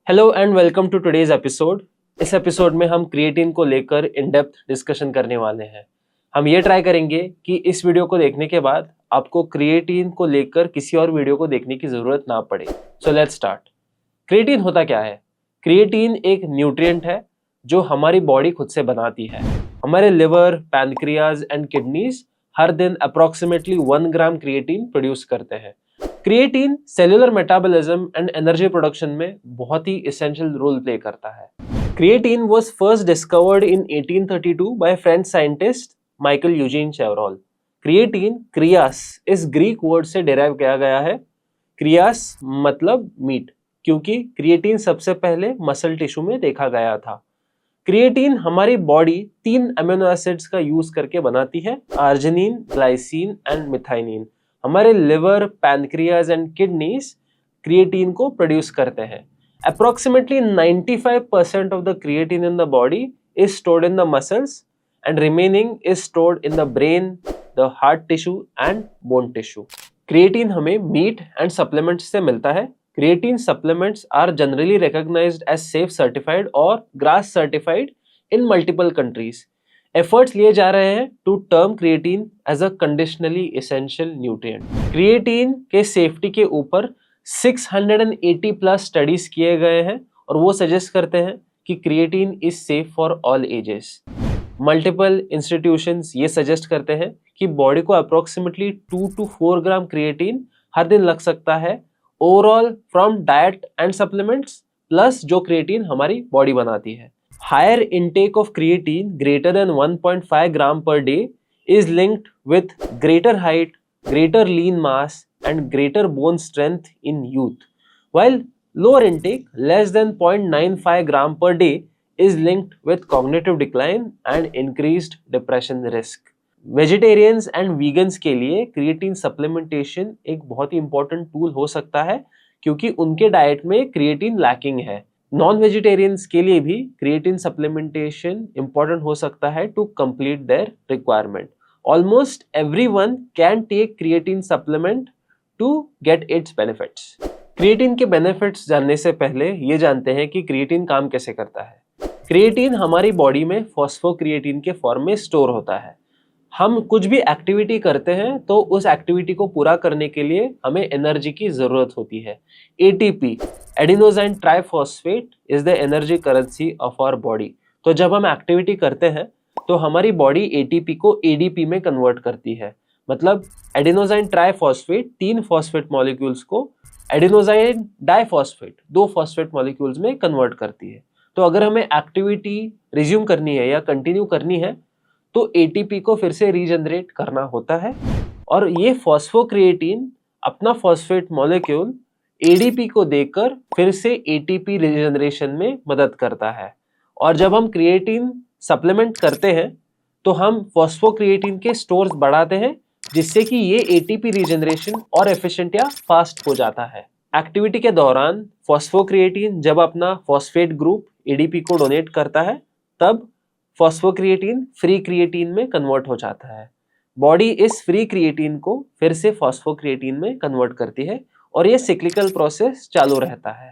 Hello and welcome to today's episode. इस episode में हम क्रिएटिन को लेकर इन डेप्थ डिस्कशन करने वाले हैं। हम ये ट्राई करेंगे कि इस वीडियो को देखने के बाद आपको क्रिएटिन को लेकर किसी और वीडियो को देखने की ज़रूरत ना पड़े। So let's start. क्रिएटिन होता क्या है? क्रिएटिन एक न्यूट्रिएंट है जो हमारी बॉडी खुद से बनाती है। हमारे लिवर, पैनक्रियाज एंड किडनीज हर दिन अप्रॉक्सीमेटली 1 ग्राम क्रिएटिन प्रोड्यूस करते हैं। Creatine cellular metabolism and energy production में बहुत ही एसेंशियल रोल प्ले करता है। Creatine was first discovered in 1832 by French scientist Michael Eugene Chevreul. Creatine क्रियास इस ग्रीक वर्ड से डिराइव किया गया है। क्रियास मतलब मीट, क्योंकि क्रिएटिन सबसे पहले मसल टिश्यू में देखा गया था। क्रिएटिन हमारी बॉडी 3 अमीनो एसिड्स का यूज करके बनाती है, आर्जिनिन, ग्लाइसिन एंड मिथाइनिन। हमारे liver, pancreas and kidneys creatine को प्रोड्यूस करते हैं। Approximately 95% of the creatine in the body is stored in the muscles and remaining is stored in the brain, the heart tissue and bone tissue. Creatine हमें meet and supplements से मिलता है। Creatine supplements are generally recognized as safe certified or GRAS certified in multiple countries. Efforts लिए जा रहे हैं to term creatine as a conditionally essential nutrient. Creatine के safety के ऊपर 680 plus studies किए गए हैं और वो suggest करते हैं कि creatine is safe for all ages. Multiple institutions ये suggest करते हैं कि body को approximately 2 to 4 ग्राम creatine हर दिन लग सकता है overall from diet and supplements plus जो क्रिएटिन हमारी बॉडी बनाती है। Higher intake of creatine greater than 1.5 gram per day is linked with greater height, greater lean mass and greater bone strength in youth, while lower intake less than 0.95 gram per day is linked with cognitive decline and increased depression risk. Vegetarians and vegans के लिए creatine supplementation एक बहुत ही important tool हो सकता है, क्योंकि उनके diet में क्रिएटिन लैकिंग है। नॉन वेजिटेरियंस के लिए भी क्रिएटिन सप्लीमेंटेशन इंपॉर्टेंट हो सकता है to complete their requirement. Almost everyone can take creatine supplement to get its benefits. Creatine के बेनिफिट्स जानने से पहले ये जानते हैं कि क्रिएटिन काम कैसे करता है। क्रिएटिन हमारी बॉडी में फॉस्फोक्रिएटिन के फॉर्म में स्टोर होता है। हम कुछ भी एक्टिविटी करते हैं तो उस एक्टिविटी को पूरा करने के लिए हमें एनर्जी की जरूरत होती है। ATP, adenosine triphosphate, is the energy currency of our body. तो जब हम एक्टिविटी करते हैं तो हमारी बॉडी ATP को ADP में कन्वर्ट करती है। मतलब एडिनोसाइन ट्राइफॉस्फेट 3 फॉस्फेट मॉलिक्यूल्स को एडिनोसाइन डाइफॉस्फेट 2 फॉस्फेट मॉलिक्यूल्स में कन्वर्ट करती है। तो अगर हमें एक्टिविटी रिज्यूम करनी है या कंटिन्यू करनी है तो ATP को फिर से रीजनरेट करना होता है, और ये फॉस्फोक्रिएटिन अपना फॉस्फेट मॉलिक्यूल ADP को देकर फिर से ATP रीजनरेशन में मदद करता है। और जब हम क्रिएटिन सप्लीमेंट करते हैं तो हम फॉस्फोक्रिएटिन के स्टोर्स बढ़ाते हैं, जिससे कि ये ATP रीजनरेशन और एफिशिएंट या फास्ट हो जाता है। एक्टिविटी के दौरान फॉस्फोक्रिएटिन जब अपना फॉस्फेट ग्रुप ADP को डोनेट करता है, तब फॉस्फोक्रिएटिन फ्री क्रिएटिन में कन्वर्ट हो जाता है। बॉडी इस फ्री क्रिएटिन को फिर से फॉस्फोक्रिएटिन में कन्वर्ट करती है और ये सिक्लिकल प्रोसेस चालू रहता है।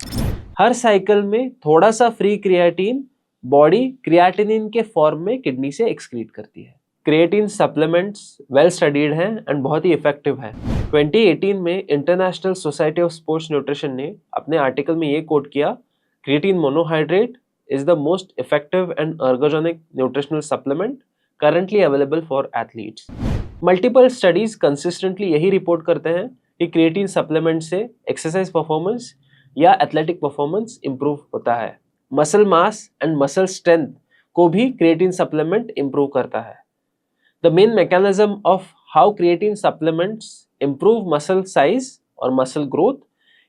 हर साइकिल में थोड़ा सा फ्री क्रिएटिन बॉडी क्रिएटिनिन के फॉर्म में किडनी से एक्सक्रीट करती है। क्रिएटिन सप्लीमेंट्स वेल स्टडीड हैं एंड बहुत ही इफेक्टिव है। 2018 में international society of sports nutrition ने अपने आर्टिकल में ये कोट किया, creatine monohydrate is the most effective and ergogenic nutritional supplement currently available for athletes. Multiple studies consistently यही रिपोर्ट करते हैं कि क्रिएटिन सप्लीमेंट से एक्सरसाइज परफॉर्मेंस या एथलेटिक परफॉर्मेंस इंप्रूव होता है। Muscle mass and muscle strength को भी क्रिएटिन सप्लीमेंट इंप्रूव करता है। The main mechanism of how creatine supplements improve muscle size और muscle growth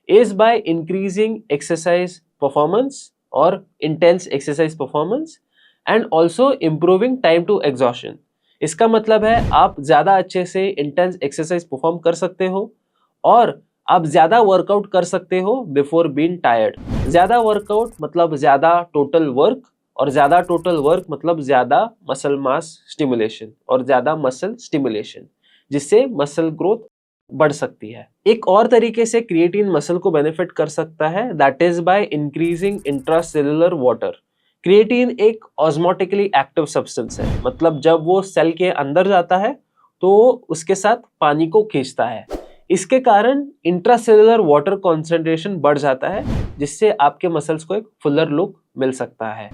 is by increasing exercise performance और intense exercise performance and also improving time to exhaustion. इसका मतलब है आप ज़्यादा अच्छे से इंटेंस एक्सरसाइज परफॉर्म कर सकते हो और आप ज़्यादा वर्कआउट कर सकते हो बिफोर बीइंग टायर्ड। ज़्यादा वर्कआउट मतलब ज़्यादा टोटल वर्क, और ज़्यादा टोटल वर्क मतलब ज़्यादा मसल मास स्टिमुलेशन और ज़्यादा मसल स्टिमुलेशन, जिससे मसल ग्रोथ बढ़ सकती है। एक और तरीके से क्रिएटिन मसल को बेनिफिट कर सकता है, that is by increasing intracellular water. Creatine एक ऑस्मोटिकली एक्टिव सब्सटेंस है, मतलब जब वो सेल के अंदर जाता है तो उसके साथ पानी को खींचता है। इसके कारण इंट्रासेलुलर वाटर कॉन्सेंट्रेशन बढ़ जाता है, जिससे आपके मसल्स को एक फुलर लुक मिल सकता है।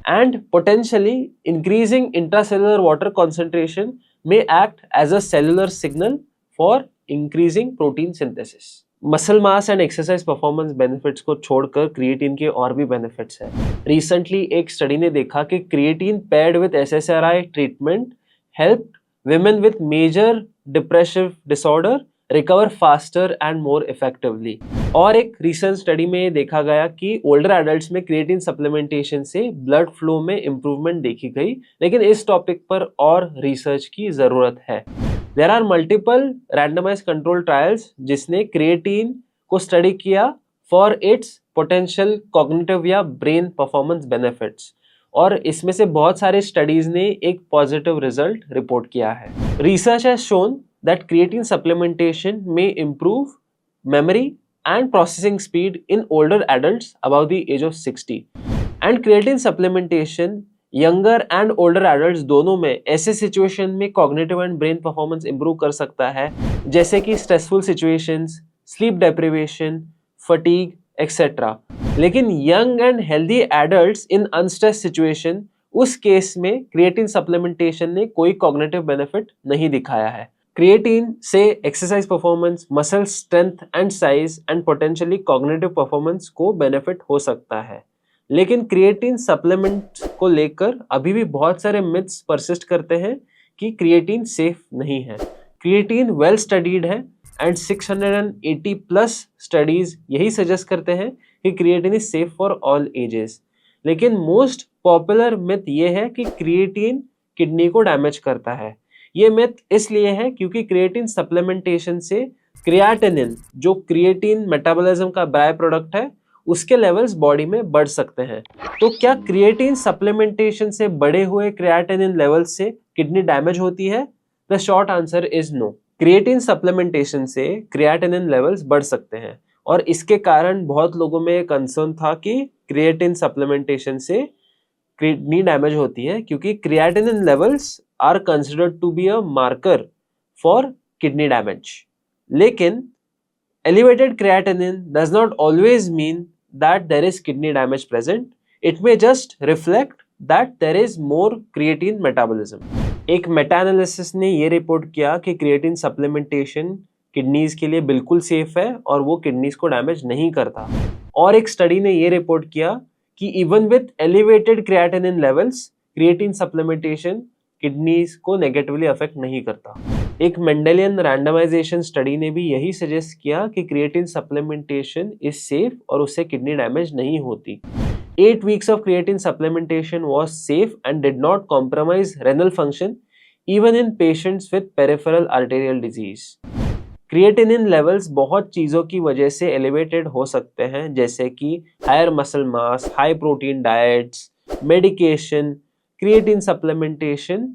And potentially increasing intracellular water concentration may act as a cellular signal for increasing protein synthesis. Muscle mass and exercise performance benefits को छोड़कर क्रिएटिन के और भी बेनिफिट्स हैं। रिसेंटली एक स्टडी ने देखा कि creatine paired with SSRI treatment help women with major depressive disorder recover faster and more effectively. और एक रिसेंट स्टडी में देखा गया कि ओल्डर एडल्ट्स में क्रिएटिन सप्लीमेंटेशन से ब्लड फ्लो में इंप्रूवमेंट देखी गई, लेकिन इस टॉपिक पर और रिसर्च की जरूरत है। There are multiple randomize control trials जिसने क्रिएटिन को स्टडी किया फॉर इट्स पोटेंशियल कॉग्निटिव या ब्रेन परफॉर्मेंस बेनिफिट्स, और इसमें से बहुत सारे स्टडीज ने एक पॉजिटिव रिजल्ट रिपोर्ट किया है। Research has shown that creatine supplementation may improve memory and processing speed in older adults above the age of 60. And creatine supplementation younger and older adults दोनों में ऐसे सिचुएशन में cognitive and brain performance improve कर सकता है, जैसे कि stressful situations, sleep deprivation, fatigue, etc. लेकिन young and healthy adults in unstressed situation, उस केस में creatine supplementation ने कोई cognitive benefit नहीं दिखाया है। क्रिएटिन से exercise performance, muscle strength and size and potentially cognitive performance को बेनिफिट हो सकता है, लेकिन क्रिएटिन सप्लीमेंट को लेकर अभी भी बहुत सारे मिथ्स परसिस्ट करते हैं कि क्रिएटिन सेफ नहीं है। क्रिएटिन वेल स्टडीड है एंड 680 प्लस स्टडीज यही सजेस्ट करते हैं कि creatine is safe for all ages. लेकिन मोस्ट पॉपुलर मिथ ये है कि क्रिएटिन किडनी को डैमेज करता है। ये मिथ इसलिए है क्योंकि क्रिएटिन सप्लीमेंटेशन से क्रिएटिनिन, जो क्रिएटिन मेटाबॉलिज्म का बाय प्रोडक्ट है, उसके लेवल्स बॉडी में बढ़ सकते हैं। तो क्या क्रिएटिन सप्लीमेंटेशन से बढ़े हुए क्रिएटिनिन लेवल्स से किडनी डैमेज होती है? The short answer is no. Creatine supplementation से क्रिएटिनिन लेवल्स बढ़ सकते हैं, और इसके कारण बहुत लोगों में कंसर्न था कि क्रिएटिन सप्लीमेंटेशन से किडनी डैमेज होती है, क्योंकि creatinine levels are considered to be a marker for kidney damage. लेकिन elevated creatinine does not always mean that there is kidney damage present. It may just reflect that there is more creatine metabolism. एक Meta analysis ने ये report किया कि creatine supplementation kidneys के लिए बिल्कुल safe है और वो किडनीज को डैमेज नहीं करता। और एक स्टडी ने ये रिपोर्ट किया कि even with elevated creatinine levels, creatine supplementation kidneys को नेगेटिवली अफेक्ट नहीं करता। एक मेंडेलियन रैंडमाइजेशन स्टडी ने भी यही सजेस्ट किया कि क्रिएटिन सप्लीमेंटेशन इज सेफ और उससे किडनी डैमेज नहीं होती। 8 weeks of creatine supplementation was safe and did not compromise renal function even in patients with peripheral arterial disease. Creatinine levels बहुत चीज़ों की वजह से एलिवेटेड हो सकते हैं, जैसे कि higher muscle mass, high protein diets, medication, creatine supplementation,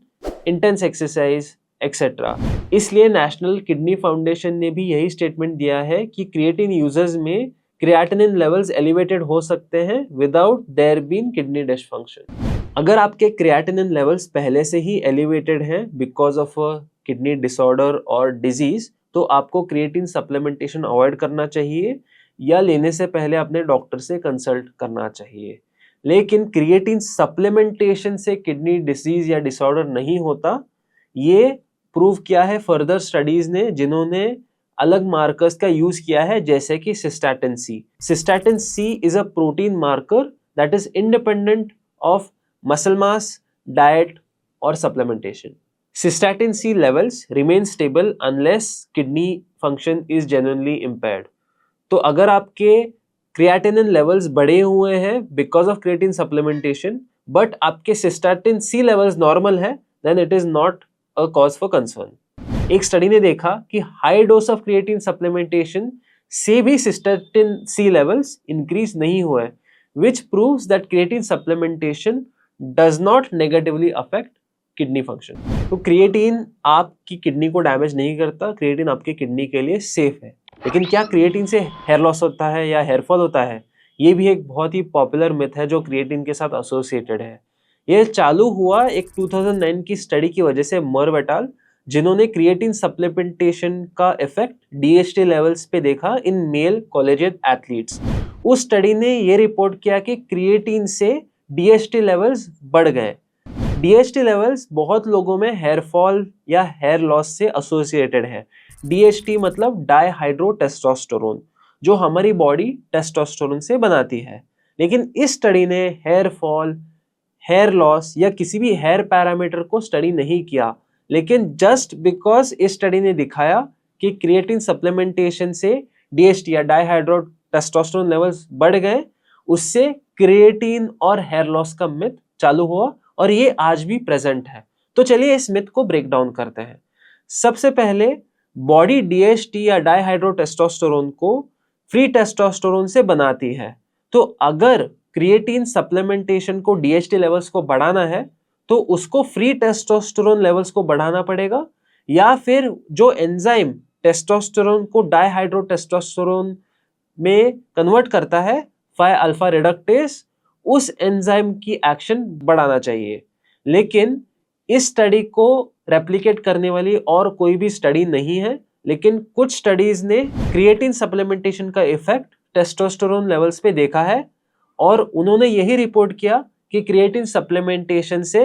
intense exercise etcetera. इसलिए नेशनल किडनी फाउंडेशन ने भी यही स्टेटमेंट दिया है कि क्रिएटिन यूजर्स में क्रिएटिनिन लेवल्स एलिवेटेड हो सकते हैं without their being kidney dysfunction. अगर आपके क्रिएटिनिन लेवल्स पहले से ही एलिवेटेड हैं because of a kidney disorder और डिजीज, तो आपको क्रिएटिन सप्लीमेंटेशन अवॉइड करना चाहिए या लेने से पहले अपने डॉक्टर से कंसल्ट करना चाहिए। लेकिन क्रिएटिन सप्लीमेंटेशन से किडनी डिसीज या डिसऑर्डर नहीं होता, ये प्रूव किया है फर्दर स्टडीज ने, जिन्होंने अलग मार्कर्स का यूज किया है, जैसे कि cystatin C. Cystatin C is a protein marker that is independent of muscle mass, diet और supplementation. Cystatin C levels remain stable unless kidney function is genuinely impaired. तो अगर आपके क्रिएटिनिन लेवल्स बढ़े हुए हैं because of creatine supplementation, but आपके cystatin C levels normal है, then it is not a cause for concern. एक study ने देखा कि high dose of creatine supplementation से भी सिस्टैटिन सी लेवल्स इंक्रीज नहीं हुए, which proves that creatine supplementation does not negatively affect kidney function. तो क्रिएटिन आपकी किडनी को डैमेज नहीं करता, क्रिएटिन आपके किडनी के लिए सेफ है। लेकिन क्या क्रिएटिन से हेयर लॉस होता है या हेयर फॉल होता है? ये भी एक बहुत ही पॉपुलर मिथ है जो क्रिएटिन के साथ एसोसिएटेड है। ये चालू हुआ एक 2009 की स्टडी की वजह से, मर्व एट अल, जिन्होंने क्रिएटिन सप्लीमेंटेशन का इफेक्ट डीएचटी लेवल्स पे देखा इन मेल कॉलेजिएट एथलीट्स। उस स्टडी ने ये रिपोर्ट किया कि क्रिएटिन से डीएचटी लेवल्स बढ़ गए। डीएचटी लेवल्स बहुत लोगों में हेयर फॉल या हेयर लॉस से एसोसिएटेड है। डीएचटी मतलब डाईहाइड्रोटेस्टोस्टेरोन, जो हमारी बॉडी टेस्टोस्टेरोन से बनाती है। लेकिन इस स्टडी ने हेयर फॉल, हेयर लॉस या किसी भी हेयर पैरामीटर को स्टडी नहीं किया। लेकिन जस्ट बिकॉज इस स्टडी ने दिखाया कि क्रिएटिन सप्लीमेंटेशन से डीएचटी या डाईहाइड्रोटेस्टोस्टेरोन लेवल्स बढ़ गए, उससे क्रिएटिन और हेयर लॉस का मिथ चालू हुआ और ये आज भी प्रेजेंट है। तो चलिए इस मिथ को ब्रेक डाउन करते हैं। सबसे पहले, बॉडी डीएचटी या डाईहाइड्रोटेस्टोस्टेरोन को फ्री टेस्टोस्टेरोन से बनाती है। तो अगर क्रिएटिन सप्लीमेंटेशन को डीएचटी लेवल्स को बढ़ाना है तो उसको फ्री टेस्टोस्टेरोन लेवल्स को बढ़ाना पड़ेगा, या फिर जो एंजाइम टेस्टोस्टेरोन को डाईहाइड्रोटेस्टोस्टेरोन में कन्वर्ट करता है 5 अल्फा रिडक्टेस, उस एंजाइम की एक्शन बढ़ाना चाहिए। लेकिन इस स्टडी को रेप्लिकेट करने वाली और कोई भी स्टडी नहीं है। लेकिन कुछ स्टडीज ने क्रिएटिन सप्लीमेंटेशन का इफेक्ट टेस्टोस्टेरोन लेवल्स पे देखा है और उन्होंने यही रिपोर्ट किया कि क्रिएटिन सप्लीमेंटेशन से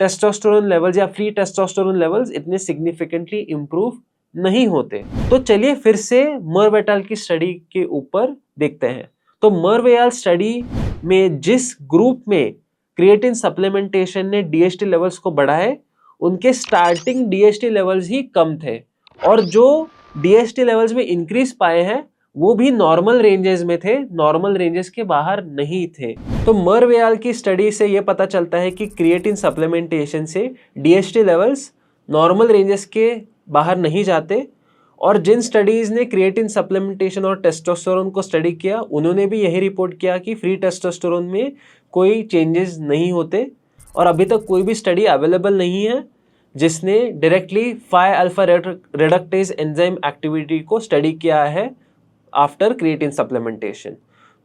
टेस्टोस्टेरोन लेवल्स या फ्री टेस्टोस्टेरोन लेवल्स इतने सिग्निफिकेंटली इंप्रूव नहीं होते। तो चलिए फिर से मर्व एट अल की स्टडी के ऊपर देखते हैं। तो मर्व एट अल स्टडी में जिस ग्रुप में क्रिएटिन सप्लीमेंटेशन ने डीएचटी लेवल्स को बढ़ाए, उनके स्टार्टिंग डीएचटी लेवल्स ही कम थे और जो डीएचटी लेवल्स में इंक्रीज पाए हैं वो भी नॉर्मल रेंजेस में थे, नॉर्मल रेंजेस के बाहर नहीं थे। तो मर्व एट अल की स्टडी से ये पता चलता है कि क्रिएटिन सप्लीमेंटेशन से डीएचटी लेवल्स नॉर्मल रेंजेस के बाहर नहीं जाते। और जिन स्टडीज ने क्रिएटिन सप्लीमेंटेशन और टेस्टोस्टेरोन को स्टडी किया, उन्होंने भी यही रिपोर्ट किया कि फ्री टेस्टोस्टेरोन में कोई चेंजेस नहीं होते। और अभी तक कोई भी स्टडी अवेलेबल नहीं है जिसने directly 5 alpha reductase enzyme activity को स्टडी किया है आफ्टर क्रिएटिन सप्लीमेंटेशन।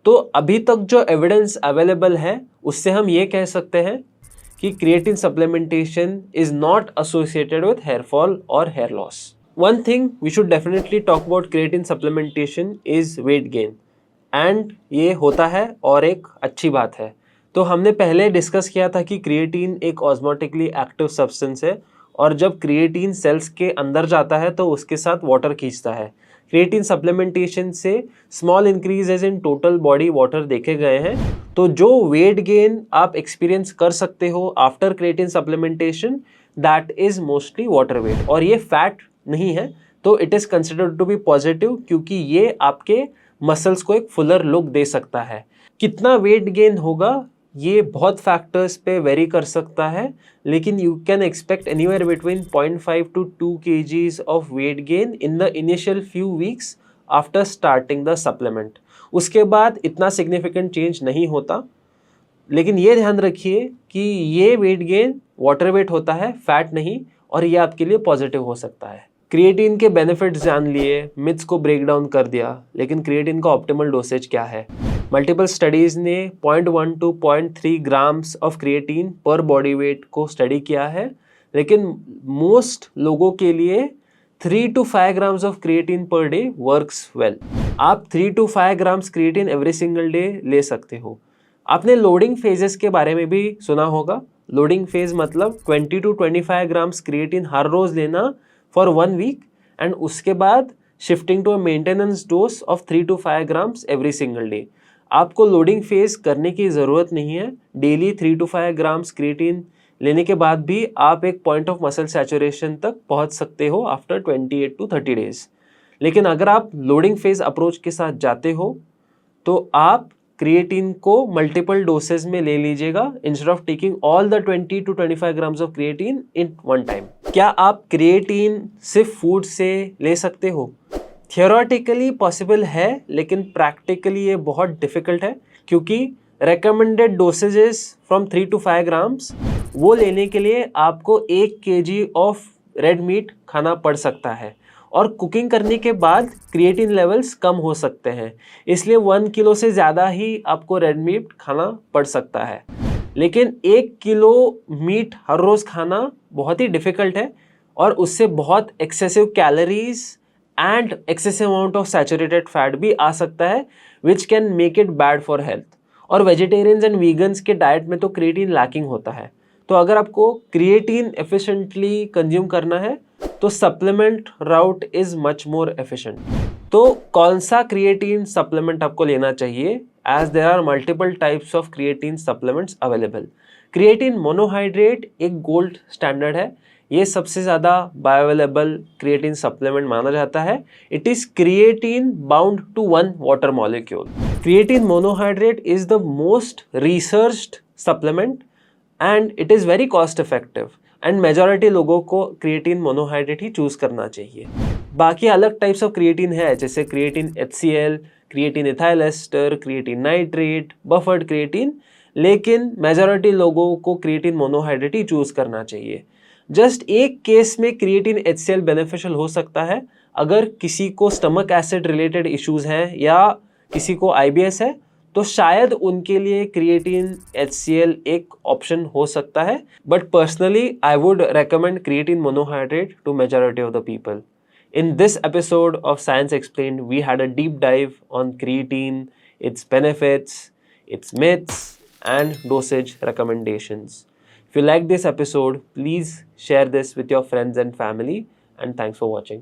तो अभी तक जो एविडेंस अवेलेबल है उससे हम ये कह सकते हैं कि creatine supplementation is not associated with hair fall और hair loss. One thing we should definitely talk about creatine supplementation is weight gain, and ये होता है और एक अच्छी बात है। तो हमने पहले डिस्कस किया था कि क्रिएटिन एक ऑस्मोटिकली एक्टिव सब्सटेंस है और जब क्रिएटिन सेल्स के अंदर जाता है तो उसके साथ वाटर खींचता है। क्रिएटिन सप्लीमेंटेशन से small increases in total body water देखे गए हैं। तो जो वेट गेन आप एक्सपीरियंस कर सकते हो after creatine supplementation, that is mostly water weight, और ये फैट नहीं है। तो it is considered to be positive क्योंकि ये आपके मसल्स को एक फुलर लुक दे सकता है। कितना वेट गेन होगा ये बहुत फैक्टर्स पे वेरी कर सकता है, लेकिन you can expect anywhere between 0.5 to 2 kgs of weight gain in the initial few weeks after starting the supplement. उसके बाद इतना सिग्निफिकेंट चेंज नहीं होता। लेकिन ये ध्यान रखिए कि ये वेट गेन वाटर वेट होता है, फैट नहीं, और ये आपके लिए पॉजिटिव हो सकता है। क्रिएटिन के बेनिफिट्स जान लिए, मिथ्स को ब्रेक डाउन कर दिया, लेकिन क्रिएटिन का ऑप्टिमल डोसेज क्या है? मल्टीपल स्टडीज ने 0.1 to 0.3 ग्राम्स ऑफ क्रिएटिन पर बॉडी वेट को स्टडी किया है, लेकिन मोस्ट लोगों के लिए 3 to 5 grams of creatine per day works well. आप 3 to 5 grams creatine every single day ले सकते हो। आपने लोडिंग फेजेस के बारे में भी सुना होगा। लोडिंग फेज मतलब 20 to 25 ग्राम्स क्रिएटिन हर रोज लेना फॉर 1 वीक, एंड उसके बाद shifting to a maintenance dose of 3 to 5 grams every single day. आपको लोडिंग फेज करने की ज़रूरत नहीं है। डेली 3 to 5 ग्राम्स क्रिएटिन लेने के बाद भी आप एक पॉइंट ऑफ मसल सैचुरेशन तक पहुंच सकते हो आफ्टर 28 to 30 डेज। लेकिन अगर आप लोडिंग फेज अप्रोच के साथ जाते हो तो आप क्रिएटिन को मल्टीपल डोसेज में ले लीजिएगा instead of taking all the 20 to 25 grams of creatine in one time. क्या आप क्रिएटिन सिर्फ फूड से ले सकते हो? थियोरेटिकली पॉसिबल है, लेकिन प्रैक्टिकली ये बहुत डिफिकल्ट है क्योंकि recommended dosages from 3 to 5 grams वो लेने के लिए आपको 1 kg ऑफ रेड मीट खाना पड़ सकता है और कुकिंग करने के बाद क्रिएटिन लेवल्स कम हो सकते हैं, इसलिए 1 किलो से ज़्यादा ही आपको रेड मीट खाना पड़ सकता है। लेकिन 1 किलो मीट हर रोज़ खाना बहुत ही डिफ़िकल्ट है और उससे बहुत excessive calories and excessive amount of saturated fat भी आ सकता है which can make it bad for health. और वेजिटेरियंस एंड वीगन्स के डाइट में तो क्रिएटिन लैकिंग होता है। तो अगर आपको क्रिएटिन एफिशिएंटली कंज्यूम करना है तो supplement route is much more efficient. तो कौन सा क्रिएटिन सप्लीमेंट आपको लेना चाहिए, as there are multiple types of creatine supplements available. Creatine monohydrate एक गोल्ड स्टैंडर्ड है, ये सबसे ज़्यादा बायोअवेलेबल क्रिएटिन सप्लीमेंट माना जाता है। It is creatine bound to one water molecule. Creatine monohydrate is the most researched supplement and it is very cost effective and majority लोगों को क्रिएटिन मोनोहाइड्रेट ही चूज करना चाहिए। बाकी अलग टाइप्स ऑफ क्रिएटिन है, जैसे creatine HCl, creatine ethyl ester, creatine nitrate, buffered creatine, लेकिन majority लोगों को क्रिएटिन मोनोहाइड्रेट ही चूज करना चाहिए। जस्ट एक केस में क्रिएटिन HCl बेनिफिशियल हो सकता है, अगर किसी को स्टमक एसिड रिलेटेड इश्यूज हैं या किसी को IBS है तो शायद उनके लिए क्रिएटिन HCl एक ऑप्शन हो सकता है, but personally I would recommend creatine monohydrate to majority of the people. In this episode of Science Explained, we had a deep dive on creatine, its benefits, its myths, and dosage recommendations. If you like this episode, please share this with your friends and family, and thanks for watching.